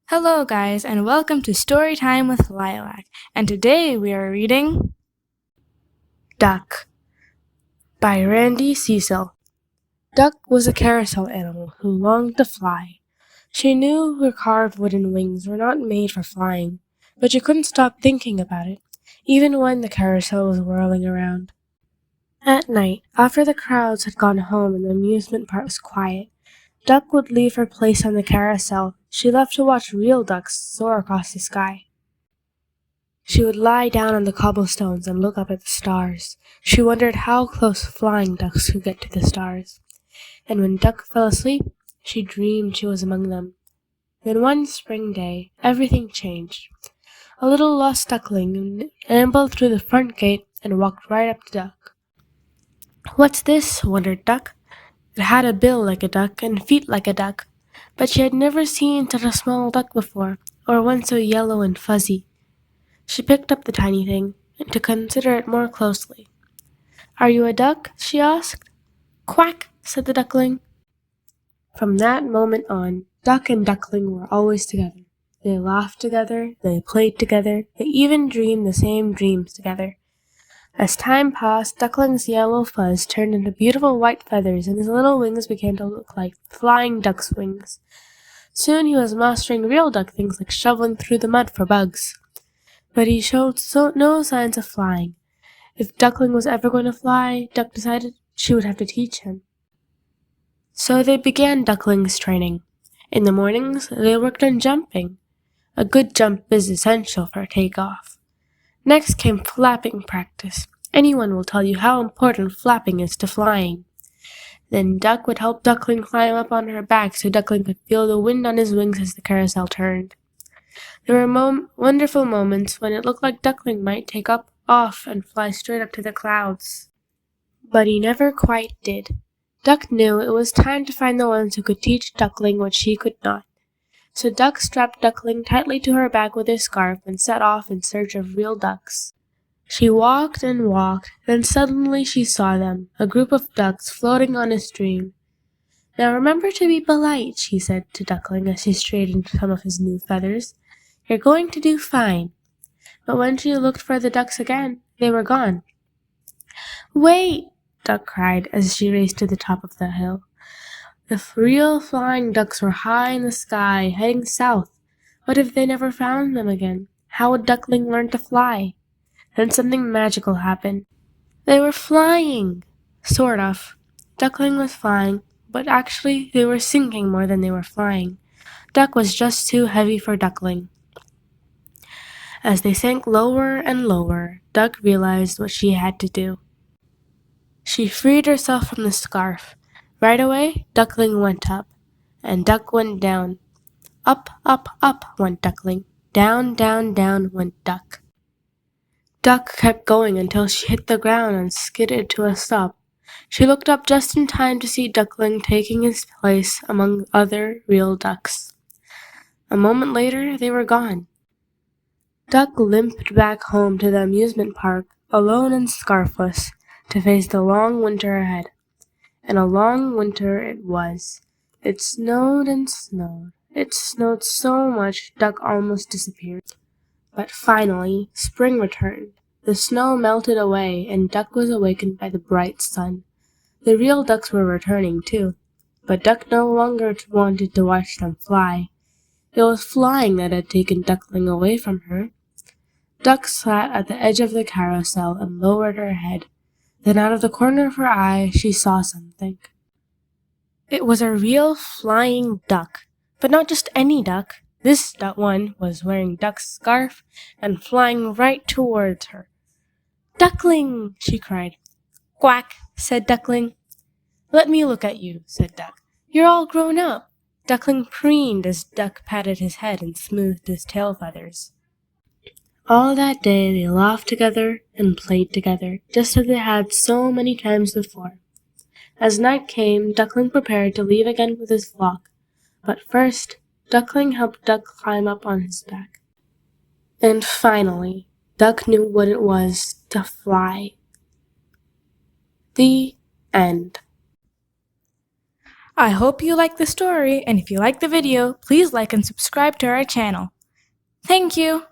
Hello, guys, and welcome to Storytime with Lilac. And today we are reading Duck by Cecil. Duck was a carousel animal who longed to fly. She knew her carved wooden wings were not made for flying, but she couldn't stop thinking about it, even when the carousel was whirling around. At night, after the crowds had gone home and the amusement park was quiet, Duck would leave her place on the carousel. She loved to watch real ducks soar across the sky. She would lie down on the cobblestones and look up at the stars. She wondered how close flying ducks could get to the stars. And when Duck fell asleep, she dreamed she was among them. Then one spring day, everything changed. A little lost duckling ambled through the front gate and walked right up to Duck. "What's this?" wondered Duck. It had a bill like a duck and feet like a duck, but she had never seen such a small duck before, or one so yellow and fuzzy. She picked up the tiny thing, and to consider it more closely. "Are you a duck?" she asked. "Quack," said the duckling. From that moment on, Duck and Duckling were always together. They laughed together, they played together, they even dreamed the same dreams together. As time passed, Duckling's yellow fuzz turned into beautiful white feathers, and his little wings began to look like flying duck's wings. Soon he was mastering real duck things like shoveling through the mud for bugs. But he showed no signs of flying. If Duckling was ever going to fly, Duck decided she would have to teach him. So they began Duckling's training. In the mornings, they worked on jumping. A good jump is essential for takeoff. Next came flapping practice. Anyone will tell you how important flapping is to flying. Then Duck would help Duckling climb up on her back so Duckling could feel the wind on his wings as the carousel turned. There were wonderful moments when it looked like Duckling might take off and fly straight up to the clouds. But he never quite did. Duck knew it was time to find the ones who could teach Duckling what she could not. So Duck strapped Duckling tightly to her back with her scarf and set off in search of real ducks. She walked and walked, then suddenly she saw them, a group of ducks floating on a stream. "Now remember to be polite," she said to Duckling as she straightened some of his new feathers. "You're going to do fine." But when she looked for the ducks again, they were gone. "Wait!" Duck cried as she raced to the top of the hill. The real flying ducks were high in the sky, heading south. What if they never found them again? How would Duckling learn to fly? Then something magical happened. They were flying! Sort of. Duckling was flying, but actually they were sinking more than they were flying. Duck was just too heavy for Duckling. As they sank lower and lower, Duck realized what she had to do. She freed herself from the scarf. Right away, Duckling went up, and Duck went down. Up, up, up went Duckling. Down, down, down went Duck. Duck kept going until she hit the ground and skidded to a stop. She looked up just in time to see Duckling taking his place among other real ducks. A moment later, they were gone. Duck limped back home to the amusement park, alone and scarfless, to face the long winter ahead. And a long winter it was. It snowed and snowed. It snowed so much Duck almost disappeared. But finally, spring returned. The snow melted away, and Duck was awakened by the bright sun. The real ducks were returning, too. But Duck no longer wanted to watch them fly. It was flying that had taken Duckling away from her. Duck sat at the edge of the carousel and lowered her head. Then out of the corner of her eye, she saw something. It was a real flying duck, but not just any duck. This one was wearing Duck's scarf and flying right towards her. "Duckling!" she cried. "Quack!" said Duckling. "Let me look at you," said Duck. "You're all grown up." Duckling preened as Duck patted his head and smoothed his tail feathers. All that day they laughed together and played together, just as they had so many times before. As night came, Duckling prepared to leave again with his flock. But first, Duckling helped Duck climb up on his back. And finally, Duck knew what it was to fly. The end. I hope you like the story, and if you like the video, please like and subscribe to our channel. Thank you!